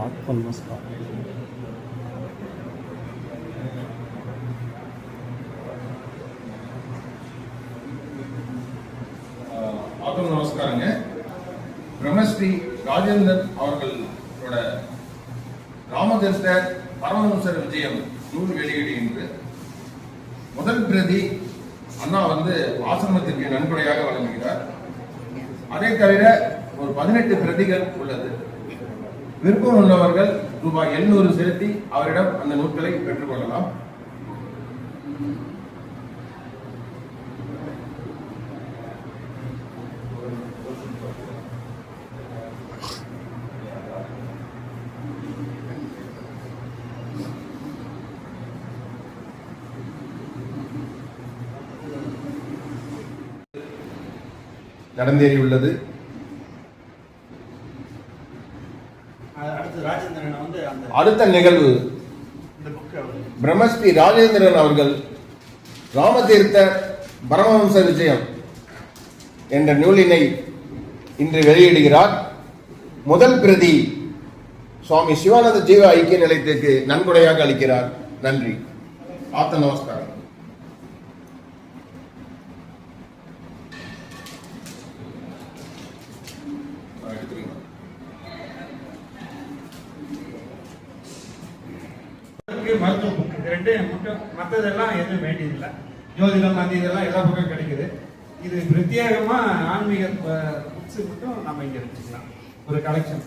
नमस्कार. நமஸ்காரங்க. பிரம்மஸ்ரீ ராஜேந்திரன் அவர்களோட ராமதீர்த்த பரமஹம்சர் விஜயம் நூல் வெளியீடு என்று முதல் பிரதி அண்ணா ஆசிரமத்திற்கு நன்கொடையாக வழங்குகிறார். அதை தவிர ஒரு 18 பிரதிகள் உள்ளது. விருப்பம் உள்ளவர்கள் ரூபாய் 700 செலுத்தி அவரிடம் அந்த நூல்களை பெற்றுக்கொள்ளலாம். நடந்தேறியுள்ளது. அடுத்த நிகழ்வு பிரம்மஸ்ரீ ராஜேந்திரன் அவர்கள் ராமதீர்த்த பரமஹம்ச விஜயம் என்ற நூலினை இன்று வெளியிடுகிறார். முதல் பிரதி சுவாமி சிவானந்த ஜீவ ஐக்கிய நிலையத்திற்கு நன்கொடையாக அளிக்கிறார். நன்றி. ஆத்த நமஸ்காரம். மருத்துவ புக் இது ரெண்டு மட்டும், மற்றதெல்லாம் எதுவும் வேண்டியதில்லை. ஜோதிடம் அந்த இதெல்லாம் எல்லா பக்கம் கிடைக்குது. இது பிரத்யேகமா ஆன்மீக புக்ஸ் மட்டும் நம்ம இங்க வச்சுக்கலாம். ஒரு கலெக்ஷன்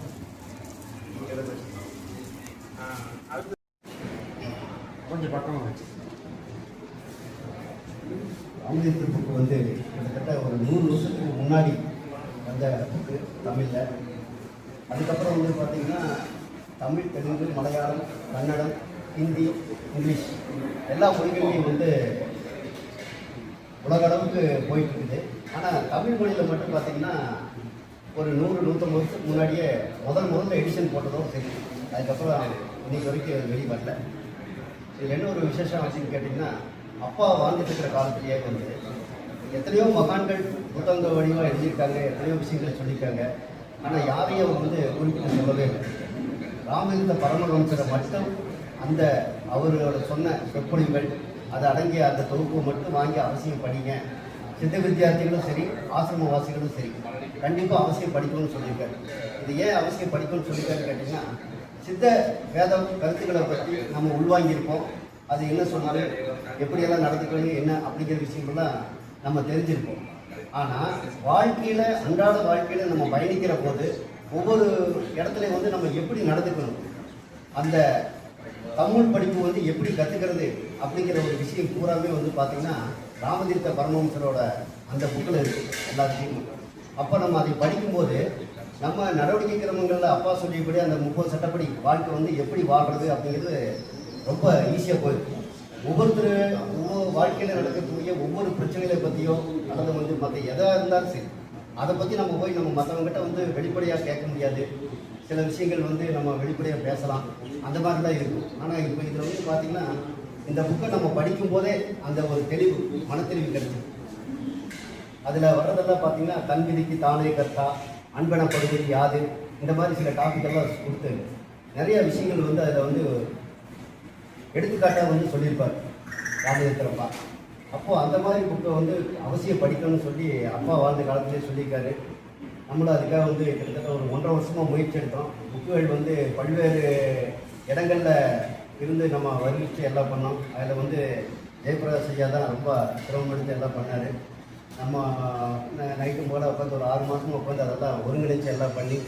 கொஞ்சம் பக்கமா வச்சு ராமதீர்த்த புக்கு கிட்டத்தட்ட ஒரு 100 வருஷத்துக்கு முன்னாடி வந்த புக்கு தமிழில். அதுக்கப்புறம் பார்த்தீங்கன்னா தமிழ், தெலுங்கு, மலையாளம், கன்னடம், ஹிந்தி, இங்கிலீஷ் எல்லா மொழிகளையும் உலக அளவுக்கு போயிட்டு இருக்குது. ஆனால் தமிழ் மொழியில் மட்டும் பார்த்தீங்கன்னா ஒரு 100-150 வருஷத்துக்கு முன்னாடியே முதல்ல எடிஷன் போட்டதும் சரி. அதுக்கப்புறம் இன்னைக்கு வரைக்கும் அது வெளியே வரல. இதில் என்ன ஒரு விசேஷம் அப்படின்னு கேட்டிங்கன்னா, அப்பா வாழ்ந்துட்டு இருக்கிற காலத்திலேயே எத்தனையோ மகான்கள் புத்தக வடிவாக எழுதியிருக்காங்க, எத்தனையோ விஷயங்களை சொல்லியிருக்காங்க. ஆனால் யாரையும் அவர் குறிப்பிட்டு சொல்லவே இல்லை. ராமதீர்த்த பரமஹம்சரை மட்டும் அந்த அவரோட சொன்ன சொற்பொழிவுகள் அதை அடங்கிய அந்த தொகுப்பை மட்டும் வாங்கி அவசியம் படிங்க. சித்த வித்தியார்த்திகளும் சரி, ஆசிரமவாசிகளும் சரி, கண்டிப்பாக அவசியம் படிக்கணும்னு சொல்லியிருக்காரு. இது ஏன் அவசியம் படிக்கணும்னு சொல்லியிருக்காருன்னு கேட்டிங்கன்னா, சித்த வேதம் கருத்துக்களை பற்றி நம்ம உள்வாங்கியிருப்போம். அது என்ன சொன்னாலும் எப்படியெல்லாம் நடந்துக்கணும் என்ன அப்படிங்கிற விஷயங்கள்லாம் நம்ம தெரிஞ்சிருப்போம். ஆனால் வாழ்க்கையில், அன்றாட வாழ்க்கையில் நம்ம பயணிக்கிற போது ஒவ்வொரு இடத்துலையும் நம்ம எப்படி நடந்துக்கணும், அந்த தமிழ் படிப்பு எப்படி கற்றுக்கிறது அப்படிங்கிற ஒரு விஷயம் பூராமே பார்த்தீங்கன்னா ராமதீர்த்த பரமஹம்சரோட அந்த புக்கில் இருக்குது எல்லா விஷயமும். அப்போ நம்ம அதை படிக்கும்போது நம்ம நடவடிக்கை கிரமங்களில் அப்பா சொல்லியபடி அந்த 30 சட்டப்படி வாழ்க்கை எப்படி வாழ்கிறது அப்படிங்கிறது ரொம்ப ஈஸியாக போயிருக்கும். ஒவ்வொரு வாழ்க்கையில் நடக்கக்கூடிய ஒவ்வொரு பிரச்சனைகளை பற்றியோ அல்லது மற்ற எதாக இருந்தாலும் சரி, அதை பற்றி நம்ம போய் நம்ம மற்றவங்ககிட்ட வெளிப்படையாக கேட்க முடியாது. சில விஷயங்கள் நம்ம வெளிப்படையாக பேசலாம், அந்த மாதிரி தான் இருக்கும். ஆனால் இப்போ இதில் பார்த்திங்கன்னா இந்த புக்கை நம்ம படிக்கும்போதே அந்த ஒரு தெளிவு, மனத்தெளிவு கிடைச்சிது. அதில் வர்றதெல்லாம் பார்த்திங்கன்னா தன் விதிக்கு தானே கர்த்தா, அன்பெனப்படுவது யாது, இந்த மாதிரி சில டாபிக்கெல்லாம் கொடுத்து நிறைய விஷயங்கள் அதில் எடுத்துக்காட்டாக சொல்லியிருப்பார் ராமதீர்த்தரப்பா. அப்போது அந்த மாதிரி புக்கை அவசியம் படிக்கணும்னு சொல்லி அப்பா வாழ்ந்த காலத்திலே சொல்லியிருக்காரு. நம்மளும் அதுக்காக கிட்டத்தட்ட ஒரு 1.5 வருஷமாக முயற்சி எடுத்தோம். புக்குகள் பல்வேறு இடங்களில் இருந்து நம்ம வருவிச்சு எல்லாம் பண்ணோம். அதில் ஜெயபிரகாஷ் ஐயா தான் ரொம்ப சிரமம் எடுத்து எல்லாம் பண்ணார். நம்ம நைட்டும் போல் உட்காந்து ஒரு 6 மாதமும் உட்காந்து அதெல்லாம் ஒருங்கிணைச்சு எல்லாம் பண்ணி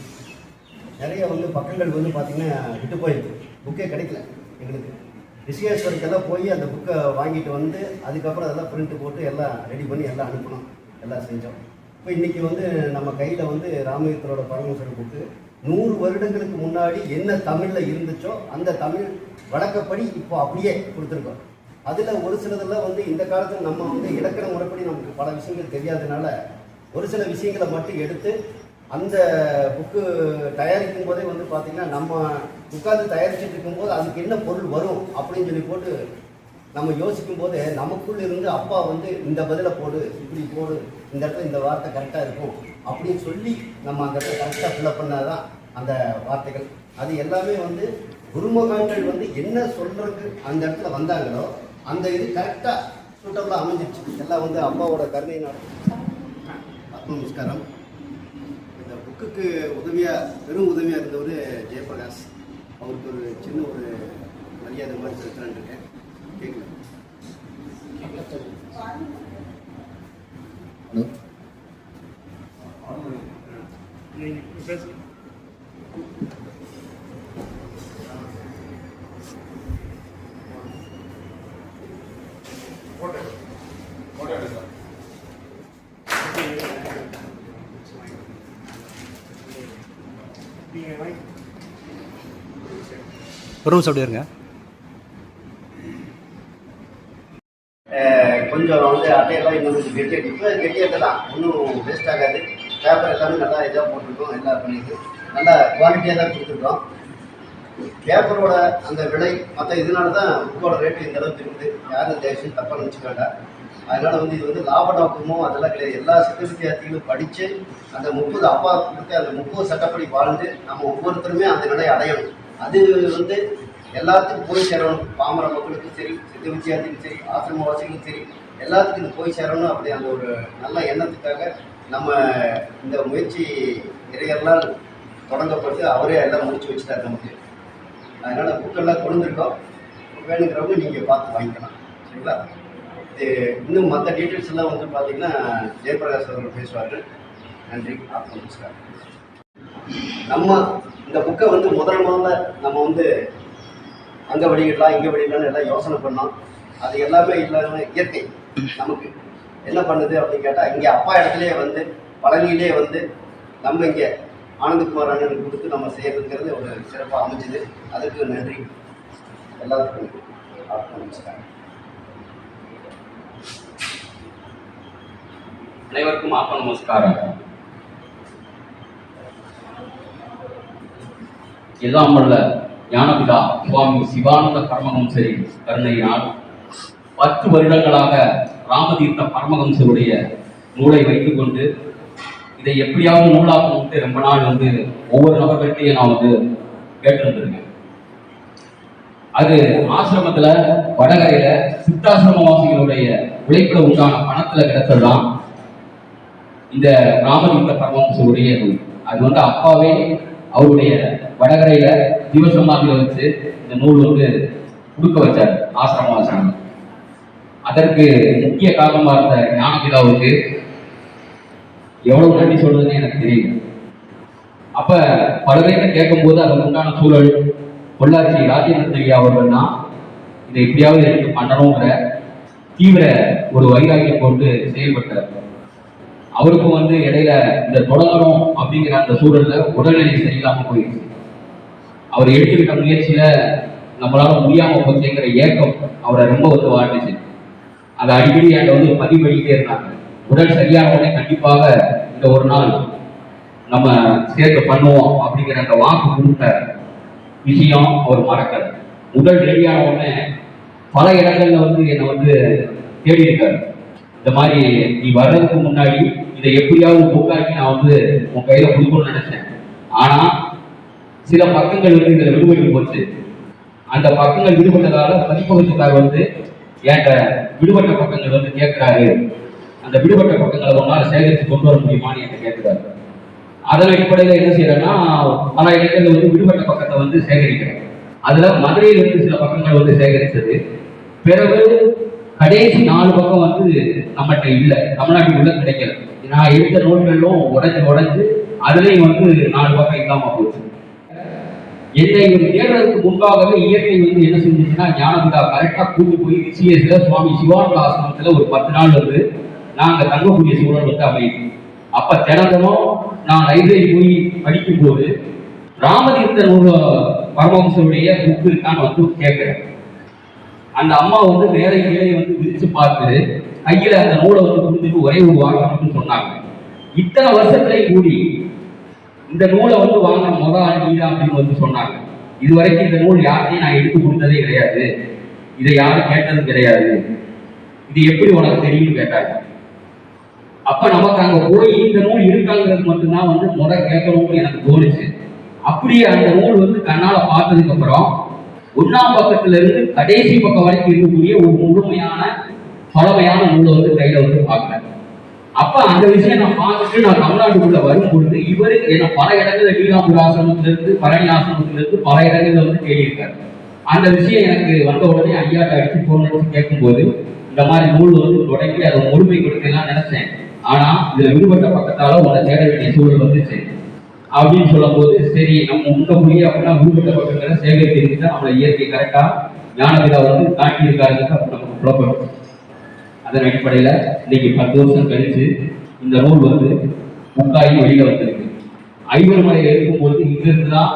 நிறைய பக்கங்கள் பார்த்திங்கன்னா விட்டு போயிருக்கு. புக்கே கிடைக்கல எங்களுக்கு. ரிஷிகேஸ்வரத்துக்கெல்லாம் போய் அந்த புக்கை வாங்கிட்டு அதுக்கப்புறம் அதெல்லாம் பிரிண்ட் போட்டு எல்லாம் ரெடி பண்ணி எல்லாம் அனுப்பணும், எல்லாம் செஞ்சோம். இப்போ இன்றைக்கி நம்ம கையில் ராமதீர்த்தரோட பரமஹம்சர் புக்கு 100 வருடங்களுக்கு முன்னாடி என்ன தமிழில் இருந்துச்சோ அந்த தமிழ் வழக்கப்படி இப்போ அப்படியே கொடுத்துருக்கோம். அதில் ஒரு சிலதெல்லாம் இந்த காலத்தில் நம்ம இலக்கண முறைப்படி நமக்கு பல விஷயங்கள் தெரியாதனால ஒரு சில விஷயங்களை மட்டும் எடுத்து அந்த புக்கு தயாரிக்கும் போதே பார்த்திங்கன்னா நம்ம உட்காந்து தயாரிச்சுட்டு இருக்கும்போது அதுக்கு என்ன பொருள் வரும் அப்படின்னு சொல்லி போட்டு நம்ம யோசிக்கும் போது நமக்குள்ள இருந்து அப்பா இந்த பதிலை போடு, இப்படி போடு, இந்த இடத்துல இந்த வார்த்தை கரெக்டாக இருக்கும் அப்படின்னு சொல்லி நம்ம அந்த இடத்துல கரெக்டாக ஃபில்அப் பண்ணாதான் அந்த வார்த்தைகள் அது எல்லாமே வந்து குருமகான்கள் வந்து என்ன சொல்றதுக்கு அந்த இடத்துல வந்தாங்களோ அந்த இது கரெக்டாக சூட்டபுளாக அமைஞ்சிருச்சு. எல்லாம் வந்து அப்பாவோட கருணையினால. நமஸ்காரம். இந்த புக்குக்கு பெரும் உதவியாக இருந்தவர் ஜெயபிரகாஷ். அவருக்கு ஒரு சின்ன ஒரு மரியாதை மாதிரி செலுத்தலான்னு இருக்கேன். கேட்கலாம். ரூம்ஸ் அப்படி இருங்க. கொஞ்சம் வந்து அட்டையெல்லாம் இன்னும் கொஞ்சம் கெட்டியாக இப்போ கெட்டியாக தான் ஒன்றும் வேஸ்ட் ஆகாது. பேப்பர் எல்லாமே நல்லா இதாக போட்டிருக்கோம். எல்லாம் பண்ணிட்டு நல்லா குவாலிட்டியாக தான் கொடுத்துருக்கோம். பேப்பரோட அந்த விலை மற்ற இதனால தான் புக்கோட ரேட்டு இந்த அளவுக்கு இருக்குது. யாரும் தேசம் தப்பாக நினச்சிக்க வேண்டாம். அதனால் வந்து இது வந்து லாப நோக்கமோ அதெல்லாம் கிடையாது. எல்லா சித்த வித்தியார்த்திகளும் படித்து அந்த 30 அப்பா கொடுத்து அந்த 30 சட்டப்படி வாழ்ந்து நம்ம ஒவ்வொருத்தருமே அந்த நிலையை அடையணும். அது வந்து எல்லாத்துக்கும் போய் சேரணும். பாமர மக்களுக்கும் சரி, சித்த வித்தியார்த்திக்கும் சரி, ஆசிரமவாசிகளுக்கும் சரி, எல்லாத்துக்கும் இது போய் சேரணும். அப்படி அந்த ஒரு நல்ல எண்ணத்துக்காக நம்ம இந்த முயற்சி இறையெல்லாம் தொடங்கப்பட்டு அவரே எல்லாம் முடிச்சு வச்சுட்டார் நமக்கு. அதனால் புக்கெல்லாம் கொண்டுருக்கோம். வேணுங்கிறவங்க நீங்கள் பார்த்து வாங்கிக்கலாம். சரிங்களா? இது இன்னும் மற்ற டீட்டெயில்ஸ் எல்லாம் வந்து பார்த்தீங்கன்னா ஜெயபிரகாஷ் அவர்கள் பேசுவார்கள். நன்றி. நமஸ்காரம். நம்ம இந்த புக்கை வந்து முதல்ல நம்ம வந்து அங்கே வெளியிடலாம் இங்கே வெளியிடலாம்னு எல்லாம் யோசனை பண்ணோம். அது எல்லாமே இல்லாமல் இயற்கை நமக்கு என்ன பண்ணுது அப்படின்னு கேட்டால் இங்கே அப்பா இடத்துலையே வந்து பழனியிலே வந்து நம்ம இங்கே ஆனந்தகுமார் அண்ணனுக்கு கொடுத்து நம்ம செய்யறதுங்கிறது ஒரு சிறப்பாக அமைஞ்சுது. அதுக்கு நன்றி. எல்லாத்துக்கும் நமஸ்காரம். அனைவருக்கும் நமஸ்காரம். எல்லாம் வல்ல ஞானபிதா சுவாமி சிவானந்த பரமஹம்சரி கருணையினால் 10 வருடங்களாக ராமதீர்த்த பரமஹம்சருடைய நூலை வைத்துக் கொண்டு இதை எப்படியாவது நூலாக்கணும்ட்டு ரொம்ப நாள் வந்து ஒவ்வொரு நபர்கள்ட்டையும் நான் வந்து கேட்டிருந்திருக்கேன். அது ஆசிரமத்துல வடகரையில சித்தாசிரமவாசிகளுடைய உழைப்புல உண்டான பணத்துல கிடைச்சதுதான் இந்த ராமதீர்த்த பரமஹம்சருடைய நூல். அது வந்து அப்பாவே அவருடைய வடகரையில ஜீவசமாதியில வச்சு இந்த நூல் வந்து கொடுக்க வச்சார் ஆசிரமவாசனம். அதற்கு முக்கிய காரணமா இருந்த ஞானபிதாவுக்கு எவ்வளவு நன்றி சொல்றதுன்னு எனக்கு தெரியல. அப்ப பல பேர்கிட்ட கேட்கும் போது அதற்கு உண்டான சூழல் பொள்ளாச்சி ராஜேந்திரன் ஐயா அவர்கள் தான் இதை எப்படியாவது எடுத்து பண்ணணுங்கிற தீவிர ஒரு வைராக்கியம் கொண்டு செயல்பட்டார். அவருக்கும் வந்து இடையில இந்த தொடங்கணும் அப்படிங்கிற அந்த சூழல்ல உடல்நிலை சரியில்லாம போயிடுச்சு. அவர் எடுத்துக்கிட்ட முயற்சியில நம்மளால முடியாம போச்சுங்கிற ஏக்கம் அவரை ரொம்ப வந்து வாழ்ந்துச்சு. அதை அடிக்கடி என்கிட்ட வந்து பதிவு பண்ணிக்கிட்டே இருந்தாங்க. உடல் சரியான உடனே கண்டிப்பாக இந்த ஒரு நாள் நம்ம சேர்த்து பண்ணுவோம் அப்படிங்கிற அந்த வாக்கு கொடுத்த விஷயம் அவர் மறக்கல. உடல் ரெடியான உடனே பல இடங்கள்ல வந்து என்னை வந்து தேடி இருக்காரு. இந்த மாதிரி நீ வர்றதுக்கு முன்னாடி இதை எப்படியாவது புக்காக்கி நான் வந்து உன் கையில கொடுக்கணும்னு நினைச்சேன். ஆனா சில பக்கங்கள் வந்து இதுல விடுபட்டு போச்சு. அந்த பக்கங்கள் விடுபட்டதால பதிப்பகத்துக்காக வந்து என்கிட்ட விடுபட்ட பக்கங்கள் வந்து கேட்கிறாரு. அந்த விடுபட்ட பக்கங்களை ஒன்னால சேகரித்து கொண்டு வர முடியுமான்னு என்கிட்ட கேட்கிறாரு. அதன் அடிப்படையில என்ன செய்யறேன்னா பல இடங்கள்ல வந்து விடுபட்ட பக்கத்தை வந்து சேகரிக்கிறேன். அதுல மதுரையில் இருந்து சில பக்கங்கள் வந்து சேகரிச்சது. பிறகு கடைசி 4 பக்கம் வந்து நம்மகிட்ட இல்லை, தமிழ்நாட்டுக்குள்ள கிடைக்கல. நான் எடுத்த நோட்களும் உடைஞ்சு அதுலேயும் வந்து 4 பக்கம் இல்லாம போச்சு. என்னை ஒரு தேடுறதுக்கு முன்பாகவே இயற்கை வந்து என்ன செஞ்சுச்சுன்னா ஞானபிதா கரெக்டா கூட்டு போய் ரிஷிகேஷ்ல சுவாமி சிவானந்த ஆசிரமத்துல ஒரு 10 நாள் வந்து நாங்க தங்கக்கூடிய சூழல் வந்து அமையும். அப்ப தினந்தனும் நான் லைப்ரரி போய் படிக்கும் போது ராமதீர்த்த பரமஹம்சருடைய புக்கு இருக்கான்னு வந்து கேட்கிறேன். அந்த அம்மா வந்து மேலே கீழே வந்து விரிச்சு பார்த்து கையில அந்த நூலை வந்து கொடுத்துட்டு ஒரே ஒரு வாங்கணும்னு சொன்னாங்க. இத்தனை வருஷத்துலையும் கூடி இந்த நூலை வந்து வாங்க முதல் ஆள் நீதான் அப்படின்னு வந்து சொன்னாங்க. இதுவரைக்கும் இந்த நூல் யார்த்தையும் நான் எடுத்து கொடுத்ததே கிடையாது, இதை யாரும் கேட்டதும் கிடையாது, இது எப்படி உனக்கு தெரியும்னு கேட்டாங்க. அப்ப நமக்கு அங்க போய் இந்த நூல் இருக்காங்கிறது மட்டும்தான் வந்து கேட்கணும்னு எனக்கு தோணுச்சு. அப்படியே அந்த நூல் வந்து கண்ணால பார்த்ததுக்கு அப்புறம் 1ஆம் பக்கத்துல இருந்து கடைசி பக்கம் வரைக்கும் இருக்கக்கூடிய ஒரு முழுமையான பழமையான நூலை வந்து கையில வந்து பார்க்கிறேன். அப்ப அந்த விஷயம் நான் பார்த்துட்டு நான் தமிழ்நாட்டுக்குள்ள வரும் பொழுது இவரு என்ன பல இடங்கள்ல நீலாம்பூர் ஆசிரமத்திலிருந்து பழனி ஆசிரமத்திலிருந்து பல இடங்கள்ல வந்து தேடி இருக்காரு. அந்த விஷயம் எனக்கு வந்த உடனே ஐயாட்ட அடிச்சு போன் அடிச்சு கேட்கும்போது இந்த மாதிரி நூல் வந்து தொடங்கி அதை முழுமை கொடுக்கலாம் நினைச்சேன். ஆனா இதுல விடுபட்ட பக்கத்தால உங்களை தேட வேண்டிய சூழல் வந்துச்சு அப்படின்னு சொல்லும் போது சரி நம்ம உங்க மொழி அப்படின்னா விடுபட்ட பக்கங்களை சேகரித்து இருந்தா நம்மளை இயற்கை கரெக்டா ஞானபிதா வந்து காட்டி இருக்காருன்னு அப்ப நமக்கு புலப்படும். அதன் அடிப்படையில இன்னைக்கு 10 வருஷம் கழிச்சு இந்த நூல் வந்து முக்காயி வெளியில வந்திருக்கு. ஐவர் மலையில இருக்கும்போது இங்கிருந்து தான்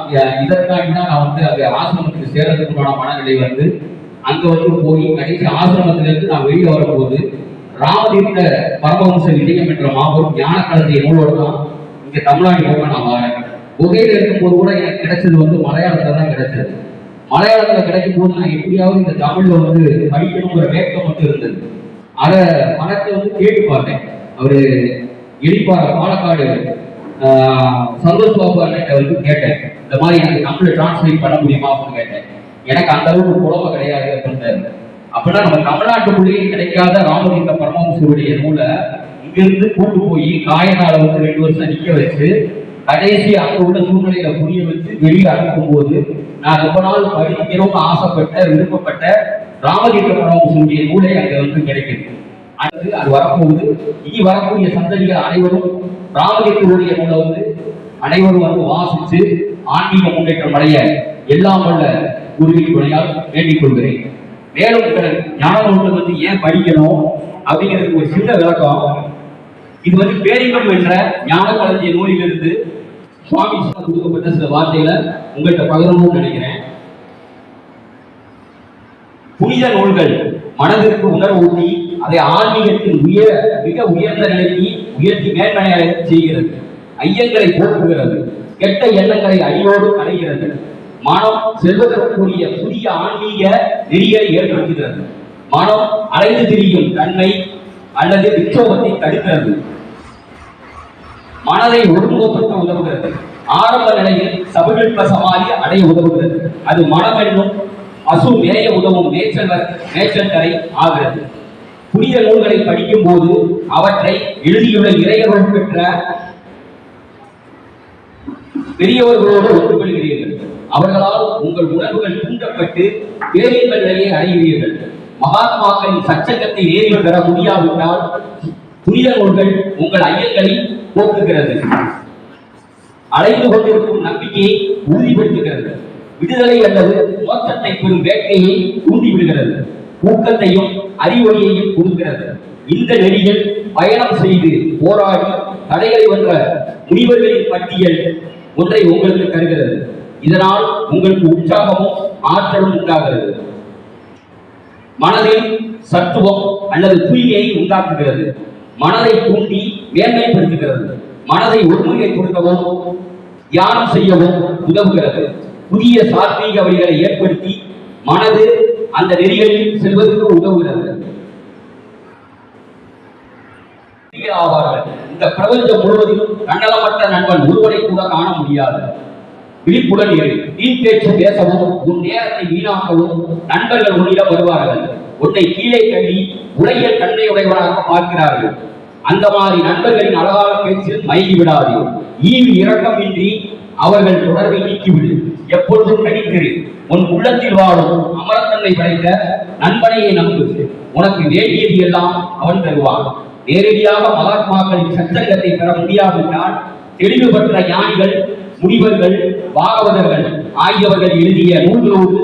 இதற்காண்டி தான் நான் வந்து அந்த ஆசிரமத்துக்கு சேர்றதுக்குண்டான மனநிலை வந்து அங்க வந்து போய் கடைசி ஆசிரமத்தில இருந்து நான் வெளியில வரும்போது ராமதீர்த்த பரமஹம்ச விஜயம் என்ற மாபெரும் ஞான கலந்தைய நூலோட தான் இங்க தமிழ்நாடு போக நான் வரேன். குகையில இருக்கும்போது கூட எனக்கு கிடைச்சது வந்து மலையாளத்துல தான் கிடைச்சது. மலையாளத்துல கிடைக்கும் போது நான் எப்படியாவது இந்த தமிழ்ல வந்து படிக்கணுங்கிற வேக்கம் மட்டும் இருந்தது. அத பணத்தை வந்து கேட்டு பார்த்தேன். அவரு எலிப்பாறை பாலக்காடு சந்தோஷ் பாபு அண்ணன் வந்து கேட்டேன், இந்த மாதிரி எனக்கு தமிழை டிரான்ஸ்லேட் பண்ண முடியுமா அப்படின்னு கேட்டேன். எனக்கு அந்த அளவுக்கு புலமை கிடையாது அப்படின்றாரு. அப்படின்னா நம்ம தமிழ்நாட்டுக்குள்ளேயே கிடைக்காத ராமதீர்த்த பரமஹம்சருடைய நூலை இங்கிருந்து கூட்டு போய் காயனால வந்து 2 வருஷம் நிக்க வச்சு கடைசி அங்க உள்ள சூழ்நிலையில புரிய வச்சு வெளியே அனுப்பும் போது நான் ரொம்ப நாள் படிக்கணும்னு ஆசைப்பட்ட விருப்பப்பட்ட ராமதீர்த்த பரமஹம்சருடைய நூலை அங்க வந்து கிடைக்குது. அது வரப்போகுது. இனி வரக்கூடிய சந்ததிகள் அனைவரும் ராமதீர்த்தருடைய நூலை வந்து அனைவரும் வந்து வாசிச்சு ஆன்மீக முன்னேற்றம் அடைய எல்லாம் வல்ல குருவின் துணையால் வேண்டிக் கொள்கிறேன். மேலும் ஞான நூல்கள் வந்து ஏன் படிக்கணும் அப்படிங்கிறதுக்கு ஒரு சின்ன விளக்கம். இது வந்து பேரின்பம் என்ற ஞான களஞ்சிய நூலிலிருந்து சுவாமி கொடுக்கப்பட்ட சில வார்த்தைகளை உங்கள்கிட்ட பகிரணும்னு நினைக்கிறேன். புனித நூல்கள் மனதிற்கு உணர்வூட்டி அதை ஆன்மீகத்தின் மிக உயர்ந்த நிலைக்கு உயர்த்தி மேன்மையாக செய்கிறது. ஐயங்களை போக்குகிறது, கெட்ட எண்ணங்களை அடியோடு களைகிறது, மனம் செல்வதற்குரிய புதிய ஆன்மீக நெறிகளை ஏற்படுத்துகிறது, மனம் அலைந்து திரியும் தன்மை அல்லது விக்ஷோபத்தை தடுக்கிறது, மனதை ஒருமுகப்படுத்த உதவுகிறது, ஆரம்ப நிலையில் சபகல்ப சமாதி அடைய உதவுகிறது, அது மனம் என்னும் அசு மேய உதவும் நேச்சரை ஆகிறது. புனித நூல்களை படிக்கும் போது அவற்றை எழுதியுள்ள இறையர்கள் பெற்ற பெரியவர்களோடு ஒத்துக்கொள்கிறீர்கள். அவர்களால் உங்கள் உணர்வுகள் தூண்டப்பட்டு பேரின்ப நிலையை அடைகிறீர்கள். மகாத்மாக்களின் சச்சங்கத்தை நேரில் பெற முடியாவிட்டால் புனித நூல்கள் உங்கள் ஐயங்களை போக்குகிறது, அலைந்து கொண்டிருக்கும் நம்பிக்கையை உறுதிப்படுத்துகிறது, விடுதலை அல்லது மோட்சத்தை பெறும் வேட்கையை தூண்டிவிடுகிறது, ஊக்கத்தையும் அறிவொளியையும் கொடுக்கிறது. இந்த நெறியில் பயணம் செய்து போராடி தடைகளை வென்ற முனிவர்களின் பட்டியல் ஒன்றை உங்களுக்கு தருகிறது. இதனால் உங்களுக்கு உற்சாகமும் ஆற்றலும் உண்டாகிறது. மனதில் சத்துவம் அல்லது தூய்மையை உண்டாக்குகிறது, மனதை தூண்டி மேன்மைப்படுத்துகிறது, மனதை ஒருமுறைப்படுத்தவும் தியானம் செய்யவும் உதவுகிறது, புதிய சாத்வீக வழிகளை ஏற்படுத்தி மனது அந்த நெறிகளில் செல்வதற்கு உதவுகிறது. இந்த பிரபஞ்சம் முழுவதிலும் தன்னலமற்ற நண்பன் ஒருவரை கூட காண முடியாது. விழிப்புடன் இரு. வீண் பேச்சு பேசவும் உன் நேரத்தை வீணாக்கவும் நண்பர்கள் உன்னிடம் வருவார்கள். உன்னை கீழே தள்ளி உலகில் தன்மையுடையவராக பார்க்கிறார்கள். அந்த மாதிரி நண்பர்களின் அழகான பேச்சில் மயங்கி விடாது. ஈவு இரக்கமின்றி அவர்கள் தொடர்பை நீக்கிவிடு. எப்பொழுதும் கணித்திரு. உன் உள்ளத்தில் வாழும் அமரத்தன்மை படைத்த நண்பனையை நம்பு. உனக்கு வேண்டியது எல்லாம் அவன் தருவான். நேரடியாக மகாத்மாக்களின் சச்சங்கத்தை பெற முடியாவிட்டால் தெளிவு பெற்ற ஞானிகள், முனிவர்கள், பாகவதர்கள் ஆகியவர்கள் எழுதிய நூல்களோடு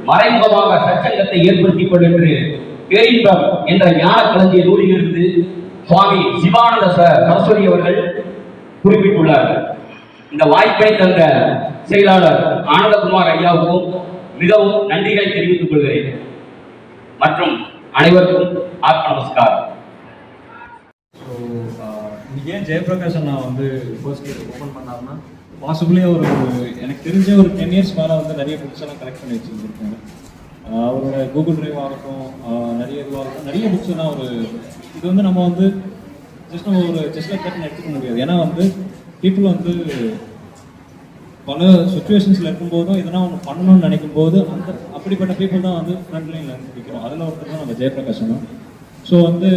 மறைமுகமாக சச்சங்கத்தை ஏற்படுத்திக் கொள்ளென்று பேரின்பம் என்ற ஞான களஞ்சிய நூலிலிருந்து சுவாமி சிவானந்த சரஸ்வதி அவர்கள் குறிப்பிட்டுள்ளார்கள். இந்த வாய்ப்பை தந்த செயலாளர் ஆனந்தகுமார் ஐயாவுக்கும் மிகவும் நன்றிகளை தெரிவித்துக் கொள்கிறேன். மற்றும் அனைவருக்கும் ஆத்ம நமஸ்காரம். இன்னைக்கு ஏன் ஜெயபிரகாஷ் அண்ணா வந்து ஃபர்ஸ்ட் ஓப்பன் பண்ணாருன்னா, பாசிபிளி ஒரு எனக்கு தெரிஞ்ச ஒரு 10 இயர்ஸ் மேலே வந்து நிறைய புக்ஸ் எல்லாம் கலெக்ட் பண்ணி வச்சுருந்துருக்காங்க. அவரோட கூகுள் டிரைவ் ஆகட்டும், நிறைய இதுவாகட்டும், நிறைய புக்ஸ் எல்லாம் இது வந்து நம்ம வந்து ஜஸ்ட் ஒரு செஸ்ல கட்டுன்னு எடுத்துக்க முடியாது. ஏன்னா வந்து பீப்புள் வந்து பல சுச்சுவேஷன்ஸில் இருக்கும்போதும் எதனா ஒன்று பண்ணணும்னு நினைக்கும் போது அப்படிப்பட்ட பீப்புள் தான் வந்து ஃப்ரண்ட் லைனில் இருந்து நிற்கிறோம். அதில் ஒருத்தர் தான் நம்ம ஜெயபிரகாஷ் அண்ணா. ஸோ வந்து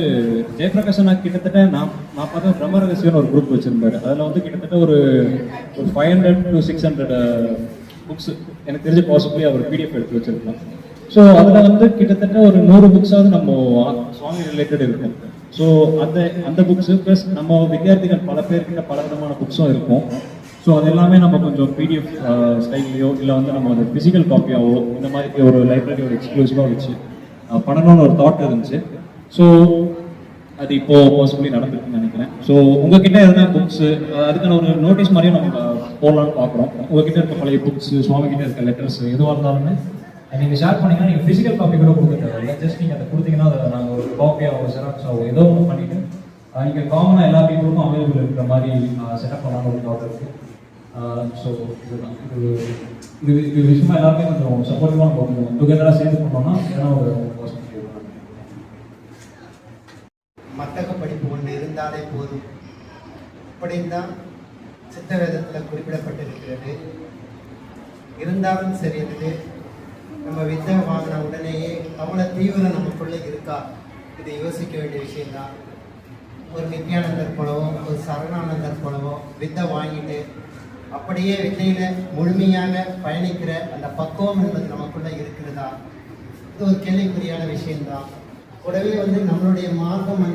ஜெயபிரகாஷ் அண்ணா கிட்டத்தட்ட நான் பார்த்தா பிரம்ம ரகசியம்னு ஒரு குரூப் வச்சுருந்தாரு. அதில் வந்து கிட்டத்தட்ட ஒரு 500 to 600 புக்ஸ் எனக்கு தெரிஞ்ச பாசிபிளி அவர் பிடிஎஃப் எடுத்து வச்சிருக்கலாம். ஸோ அதில் வந்து கிட்டத்தட்ட ஒரு 100 புக்ஸாவது நம்ம சுவாமி ரிலேட்டட் இருக்கும். ஸோ அந்த புக்ஸு ப்ளஸ் நம்ம வித்தியார்த்திகள் பல பேர்கிட்ட பல விதமான புக்ஸும் இருக்கும். ஸோ அது எல்லாமே நம்ம கொஞ்சம் பிடிஎஃப் ஸ்டைல்லையோ இல்லை வந்து நம்ம ஒரு ஃபிசிக்கல் காப்பியாவோ இந்த மாதிரி ஒரு லைப்ரரியோட எக்ஸ்க்ளூசிவாக வச்சு பண்ணணும்னு ஒரு தாட் இருந்துச்சு. ஸோ அது இப்போ பாசிபிளி நடந்திருக்குன்னு நினைக்கிறேன். ஸோ உங்ககிட்ட எதனா புக்ஸு அதுக்கான ஒரு நோட்டீஸ் மாதிரியும் நம்ம போடலான்னு பார்க்குறோம். உங்ககிட்ட இருக்க பழைய புக்ஸு, சுவாமி கிட்ட இருக்க லெட்டர்ஸ் எதுவாக இருந்தாலுமே நீங்கள் ஷேர் பண்ணிங்கன்னா நீங்கள் ஃபிசிக்கல் காப்பி கூட கொடுக்க தேவையில்லை. ஜஸ்ட் நீங்கள் அதை கொடுத்தீங்கன்னா அதை நாங்கள் ஒரு காப்பியாவோ ஜெராக்ஸாவோ ஏதோ ஒன்று பண்ணிவிட்டு நீங்கள் காமனாக எல்லா பீப்புளுக்கும் அவைலபிள் இருக்கிற மாதிரி செட்டப் பண்ணலான்னு ஒரு தாட் இருக்குது. ஸோ இதுதான் இது விஷயமா எல்லாருமே கொஞ்சம் சப்போர்ட்டிவாக நம்ம கொஞ்சம் டுகெதராக சேர்ந்து பண்ணோம்னா ஏன்னா ஒரு பாசிட்டிவ் மத்தக படிப்பு ஒன்று இருந்தாலே போதும் அப்படின்னு தான் சித்த வேதத்தில் குறிப்பிடப்பட்டிருக்கிறது. இருந்தாலும் சரி, அது நம்ம வித்தை வாங்கின உடனேயே அவ்வளோ தீவிரம் நமக்குள்ளே இருக்கா, இதை யோசிக்க வேண்டிய விஷயம்தான். ஒரு நித்யானந்தர் போலவோ ஒரு சரணானந்தர் போலவோ வித்தை வாங்கிட்டு அப்படியே வித்தையில் முழுமையாக பயணிக்கிற அந்த பக்குவம் என்பது நமக்குள்ளே இருக்கிறதா, இது ஒரு கேள்விக்குறியான விஷயம்தான். கூடவே நம்மளுடைய மார்க்கம்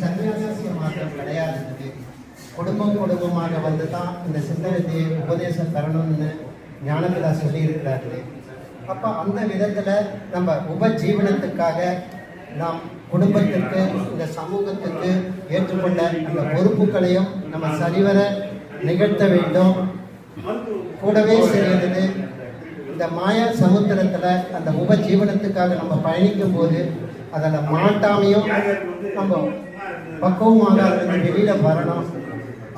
சன்னியாசிய மார்க்கம் கிடையாது. குடும்பமாக தான் இந்த சித்த வித்தையை உபதேசம் தரணும்னு ஞானபிதா சொல்லியிருக்கிறார்கள். அப்போ அந்த விதத்தில் நம்ம உபஜீவனத்துக்காக நாம் குடும்பத்திற்கு இந்த சமூகத்துக்கு ஏற்றுக்கொண்ட அந்த பொறுப்புகளையும் நம்ம சரிவர நிகழ்த்த வேண்டும். கூடவே செய்வது இந்த மாயா சமுத்திரத்தில் அந்த உபஜீவனத்துக்காக நம்ம பயணிக்கும் போது அதில் மாட்டாமையும் நம்ம பக்குவமாக அதில் வெளியில் வரணும்.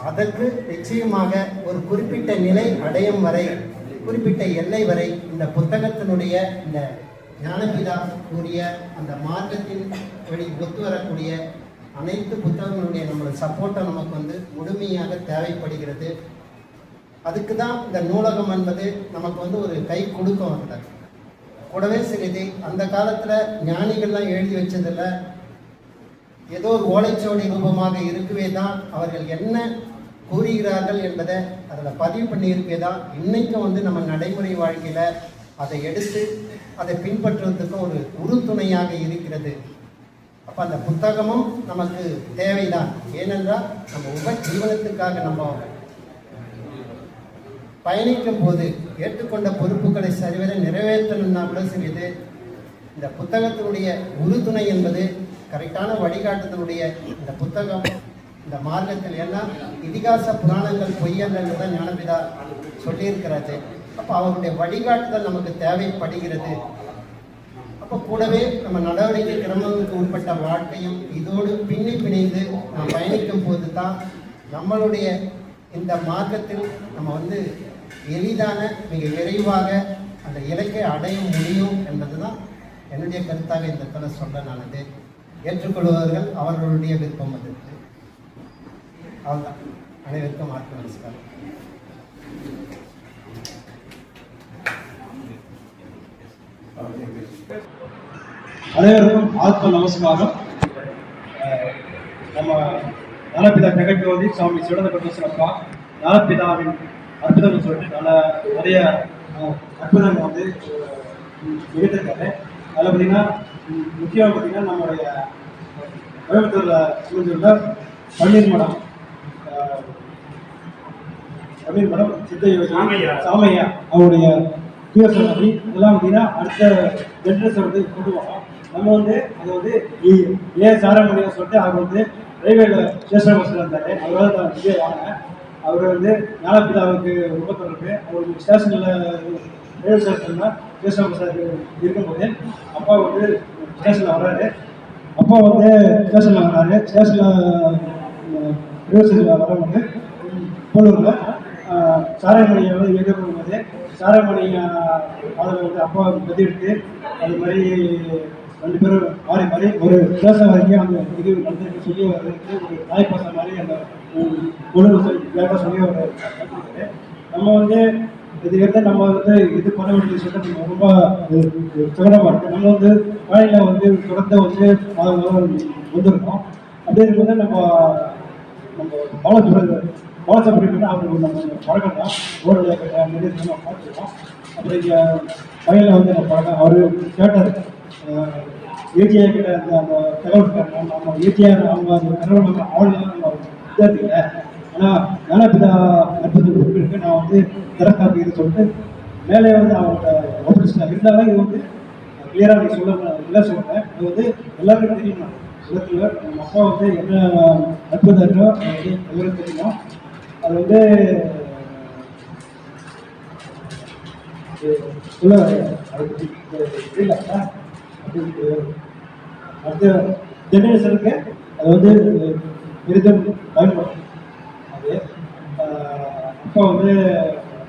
அதற்கு நிச்சயமாக ஒரு குறிப்பிட்ட நிலை அடையும் வரை, குறிப்பிட்ட எல்லை வரை இந்த புத்தகத்தினுடைய இந்த ஞானபிதா கூறிய அந்த மார்க்கத்தின் வழி ஒத்து வரக்கூடிய அனைத்து புத்தகங்களுடைய நம்மளோட சப்போர்ட்டை நமக்கு முழுமையாக தேவைப்படுகிறது. அதுக்கு தான் இந்த நூலகம் என்பது நமக்கு ஒரு கை கொடுக்கும். அதில் கூடவே சிறிது அந்த காலத்தில் ஞானிகள்லாம் எழுதி வச்சதில் ஏதோ ஒரு ஓலைச்சுவடி ரூபமாக இருக்கவே தான் அவர்கள் என்ன கூறுகிறார்கள் என்பதை அதில் பதிவு பண்ணியிருக்கவே தான் இன்றைக்கும் நம்ம நடைமுறை வாழ்க்கையில் அதை எடுத்து அதை பின்பற்றுவதற்கும் ஒரு உறுதுணையாக இருக்கிறது. அப்போ அந்த புத்தகமும் நமக்கு தேவைதான். ஏனென்றால் நம்ம உபஜீவனத்துக்காக நம்ம பயணிக்கும் போது ஏற்றுக்கொண்ட பொறுப்புகளை சரிவர நிறைவேற்றணும்னா கூட சிறிது இந்த புத்தகத்தினுடைய உறுதுணை என்பது கரெக்டான வழிகாட்டுதலுடைய இந்த புத்தகம் இந்த மார்க்கத்தில் எல்லாம் இதிகாச புராணங்கள் பொய்யல்ல தான் ஞானபிதா சொல்லியிருக்கிறாரு. அப்போ அவருடைய வழிகாட்டுதல் நமக்கு தேவைப்படுகிறது. அப்போ கூடவே நம்ம நடவடிக்கை கிரமங்களுக்கு உட்பட்ட வாழ்க்கையும் இதோடு பிணைந்து நாம் பயணிக்கும் போது தான் நம்மளுடைய இந்த மார்க்கத்தில் நம்ம எளிதான மிக விரைவாக அந்த இலக்கை அடைய முடியும் என்பது தான் என்னுடைய கருத்தாக இந்த இடத்துல சொல்ல நானது. ஏற்றுக்கொள்பவர்கள் அவர்களுடைய விருப்பம் அது. அவ்வளோதான். அனைவருக்கும் ஆத்ம நமஸ்காரம். அனைவருக்கும் ஆத்ம நமஸ்காரம். நம்ம ஞானபிதா ஜெகஜோதி சுவாமி சிவனந்தபுரப்பா ஞானபிதாவின் அற்புதங்கள் சொல்லிட்டு நிறைய அற்புதங்கள் நிகழ்த்திருக்காரு. அதில் பார்த்தீங்கன்னா முக்கியமாக பார்த்தீங்கன்னா நம்மளுடைய கோயம்புத்தூரில் அமைந்துள்ள பன்னீர் மடம் சித்த சாமையா அவருடைய தூயசம் அப்படி இதெல்லாம் பார்த்தீங்கன்னா அடுத்த ஜென்ரேஷன் கொண்டு வரோம். நம்ம அதை ஏன் சாரமணியாக சொல்லிட்டு அவர் ரயில்வேல ஸ்டேஷன் பஸ்ஸில் இருந்தார். அவரால் நான் விஜய் வாங்கினேன். அவர் ஞானபிதாவுக்கு ரொம்ப தொடர்பு. அவருக்கு ஸ்டேஷனில் ரயில்வே ஸ்டேஷனில் ஸ்டேஷன் பஸ்ஸில் இருக்கும்போது அப்பா ஸ்டேஷனில் வர்றாரு. அப்பா ஸ்டேஷனில் வர்றாரு. ஸ்டேஷனில் ரயில்வே ஸ்டேஷனில் வரவங்க போலூரில் சாராமணியை எங்கே போகும்போது சாராமணியை அதில் அப்பா பற்றி எடுத்து அது மாதிரி 2 பேரும் மாறி மாறி ஒரு பேச வரைக்கும் அந்த இது நடந்துருக்கு சொல்லி வர்றதுக்கு ஒரு தாய்ப்பாசம் மாதிரி அந்த பொழுது சொல்லி ஒரு நம்ம இது வந்து நம்ம வந்து இது பண்ண வேண்டியது சொல்லிட்டு நம்ம ரொம்ப சுகடமாக இருக்குது. நம்ம வந்து பழனியில் வந்து தொடர்ந்து வந்து வந்திருக்கோம். அப்படியே இருக்கும்போது நம்ம பாலசுப்ரமணியன் அவருக்கு நம்ம பழக்கம் தான் ஓரளவு நம்ம பார்த்துருக்கோம். அப்புறம் இங்கே பையனில் வந்து நம்ம பழக்கம் அவர் கேட்டார் ஏஜியா கிட்ட அந்த தகவல் நம்ம ஏஜிஆர் அவங்க அந்த தகவல் நம்ம ஆளுநர் நம்ம விசாரிக்கல. ஆனால் ஞானபிதா அற்புதம் இருக்கு. நான் வந்து திறக்காப்பி இது சொல்லிட்டு மேலே வந்து அவங்க ஆஃபீஸில் இருந்தாலும் இது வந்து கிளியராக நீ சொல்ல சொல்கிறேன். இது வந்து எல்லாருக்கும் தெரியும். உலகத்தில் நம்ம அப்பா வந்து என்ன அற்புதம் இருக்கோ அது வந்து எல்லாருக்கும் தெரியும். அது வந்து சொல்ல அது இல்லை அடுத்த ஜெனரேஷனுக்கு அது வந்து பெரிதும் பயன்படும். அது அப்பா வந்து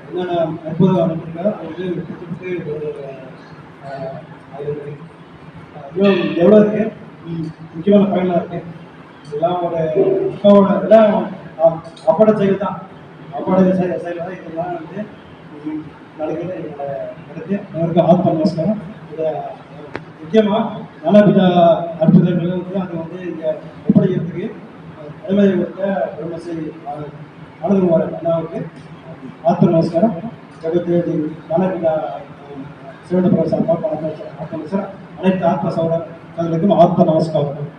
என்னென்ன அற்புதம் அனுப்பியிருக்கா அது வந்து இன்னும் எவ்வளோ இருக்கு முக்கியமான பயனாக இருக்கு. இதெல்லாம் ஒரு அப்பாவோட எல்லாம் அப்பாவோட செயல் தான். அப்பாவோட செயல் தான் இதெல்லாம் வந்து நாளைக்கு என்னோட எடுத்து அவருக்கு ஆத்மா நமஸ்காரம். இதை முக்கியமாக ஞானபிதா அற்புதங்கள் வந்து அது வந்து இங்கே எப்படி இருக்குது தலைமை கொடுத்த பிரம்மஸ்ரீ ஆனந்தகுமார் அண்ணாவுக்கு ஆத்ம நமஸ்காரம். ஜெகத் ஞானபிதா சிவந்த பிரசாத் ஆத்ம நமஸ்காரம். அனைத்து ஆத்ம சகோதரர்களுக்கும் ஆத்ம நமஸ்காரம்.